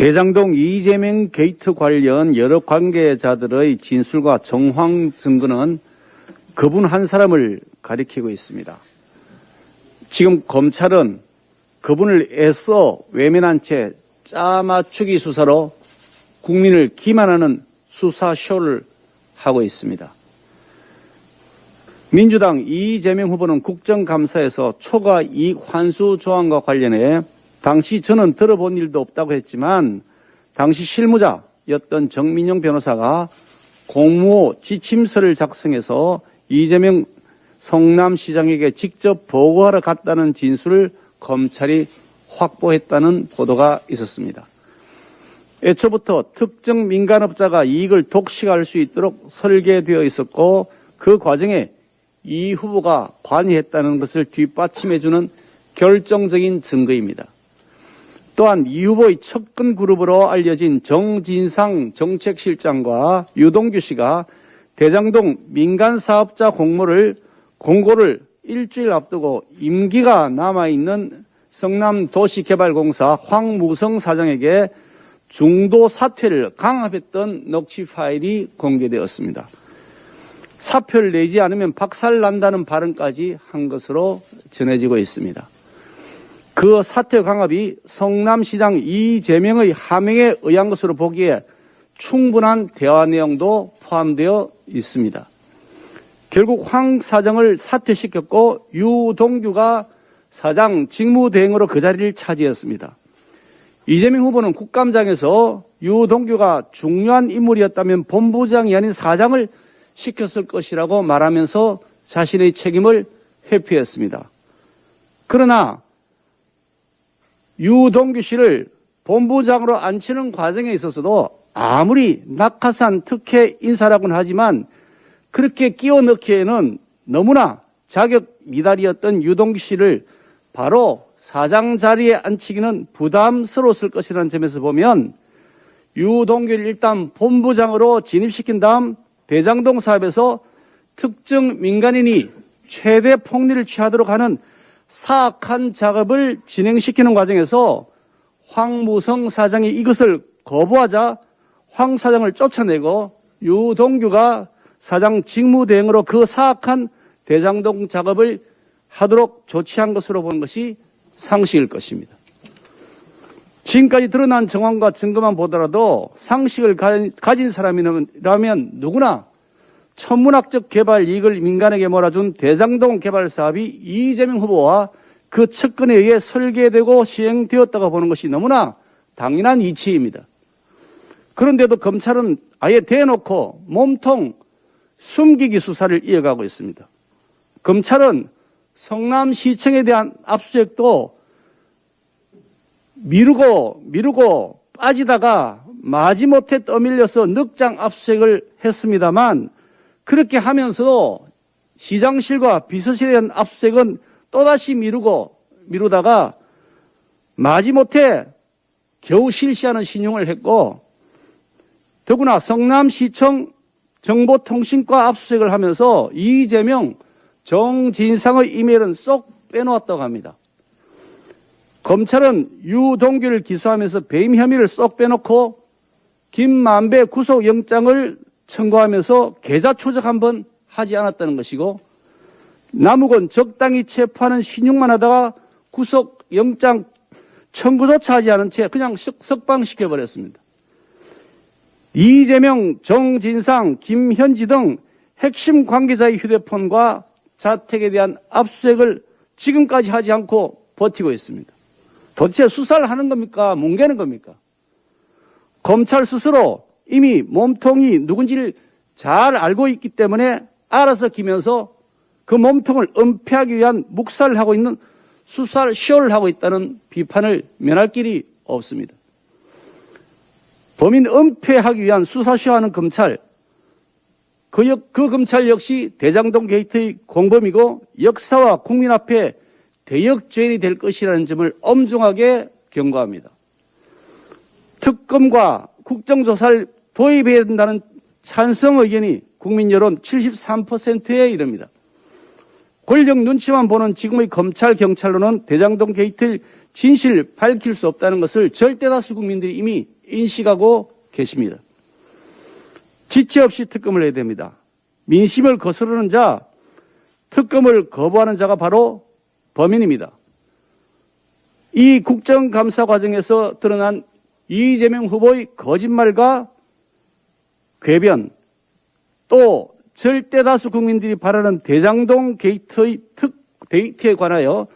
대장동 이재명 게이트 관련 여러 관계자들의 진술과 정황 증거는 그분 한 사람을 가리키고 있습니다. 지금 검찰은 그분을 애써 외면한 채 짜맞추기 수사로 국민을 기만하는 수사쇼를 하고 있습니다. 민주당 이재명 후보는 국정감사에서 초과 이익 환수 조항과 관련해 당시 저는 들어본 일도 없다고 했지만 당시 실무자였던 정민영 변호사가 공모 지침서를 작성해서 이재명 성남시장에게 직접 보고하러 갔다는 진술을 검찰이 확보했다는 보도가 있었습니다. 애초부터 특정 민간업자가 이익을 독식할 수 있도록 설계되어 있었고 그 과정에 이 후보가 관여했다는 것을 뒷받침해주는 결정적인 증거입니다. 또한 이 후보의 측근 그룹으로 알려진 정진상 정책실장과 유동규 씨가 대장동 민간사업자 공고를 일주일 앞두고 임기가 남아있는 성남도시개발공사 황무성 사장에게 중도 사퇴를 강압했던 녹취 파일이 공개되었습니다. 사표를 내지 않으면 박살난다는 발언까지 한 것으로 전해지고 있습니다. 그 사퇴 강압이 성남시장 이재명의 하명에 의한 것으로 보기에 충분한 대화 내용도 포함되어 있습니다. 결국 황 사장을 사퇴시켰고 유동규가 사장 직무대행으로 그 자리를 차지했습니다. 이재명 후보는 국감장에서 유동규가 중요한 인물이었다면 본부장이 아닌 사장을 시켰을 것이라고 말하면서 자신의 책임을 회피했습니다. 그러나 유동규 씨를 본부장으로 앉히는 과정에 있어서도 아무리 낙하산 특혜 인사라고는 하지만 그렇게 끼워 넣기에는 너무나 자격 미달이었던 유동규 씨를 바로 사장 자리에 앉히기는 부담스러웠을 것이라는 점에서 보면 유동규를 일단 본부장으로 진입시킨 다음 대장동 사업에서 특정 민간인이 최대 폭리를 취하도록 하는 사악한 작업을 진행시키는 과정에서 황무성 사장이 이것을 거부하자 황 사장을 쫓아내고 유동규가 사장 직무대행으로 그 사악한 대장동 작업을 하도록 조치한 것으로 보는 것이 상식일 것입니다. 지금까지 드러난 정황과 증거만 보더라도 상식을 가진 사람이라면 누구나 천문학적 개발 이익을 민간에게 몰아준 대장동 개발 사업이 이재명 후보와 그 측근에 의해 설계되고 시행되었다고 보는 것이 너무나 당연한 이치입니다. 그런데도 검찰은 아예 대놓고 몸통 숨기기 수사를 이어가고 있습니다. 검찰은 성남시청에 대한 압수수색도 미루고 빠지다가 마지못해 떠밀려서 늑장 압수수색을 했습니다만 그렇게 하면서도 시장실과 비서실에 대한 압수수색은 또다시 미루다가 마지못해 겨우 실시하는 신용을 했고 더구나 성남시청 정보통신과 압수수색을 하면서 이재명, 정진상의 이메일은 쏙 빼놓았다고 합니다. 검찰은 유동규를 기소하면서 배임 혐의를 쏙 빼놓고 김만배 구속영장을 청구하면서 계좌 추적 한번 하지 않았다는 것이고 남욱은 적당히 체포하는 신용만 하다가 구속영장 청구조차 하지 않은 채 그냥 석방시켜버렸습니다. 이재명, 정진상, 김현지 등 핵심 관계자의 휴대폰과 자택에 대한 압수수색을 지금까지 하지 않고 버티고 있습니다. 도대체 수사를 하는 겁니까? 뭉개는 겁니까? 검찰 스스로 이미 몸통이 누군지를 잘 알고 있기 때문에 알아서 기면서 그 몸통을 은폐하기 위한 묵살을 하고 있는 수사쇼를 하고 있다는 비판을 면할 길이 없습니다. 범인 은폐하기 위한 수사쇼하는 검찰, 그 검찰 역시 대장동 게이트의 공범이고 역사와 국민 앞에 대역죄인이 될 것이라는 점을 엄중하게 경고합니다. 특검과 국정조사를 도입해야 된다는 찬성 의견이 국민 여론 73%에 이릅니다. 권력 눈치만 보는 지금의 검찰, 경찰로는 대장동 게이트의 진실 밝힐 수 없다는 것을 절대다수 국민들이 이미 인식하고 계십니다. 지체 없이 특검을 해야 됩니다. 민심을 거스르는 자, 특검을 거부하는 자가 바로 범인입니다. 이 국정감사 과정에서 드러난 이재명 후보의 거짓말과 궤변, 또 절대다수 국민들이 바라는 대장동 게이트에 관하여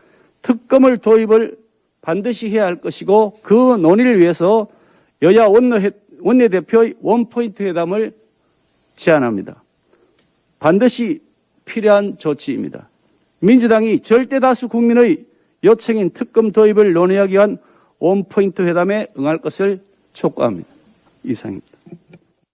특검을 도입을 반드시 해야 할 것이고, 그 논의를 위해서 여야 원내대표의 원포인트 회담을 제안합니다. 반드시 필요한 조치입니다. 민주당이 절대다수 국민의 요청인 특검 도입을 논의하기 위한 원포인트 회담에 응할 것을 촉구합니다. 이상입니다.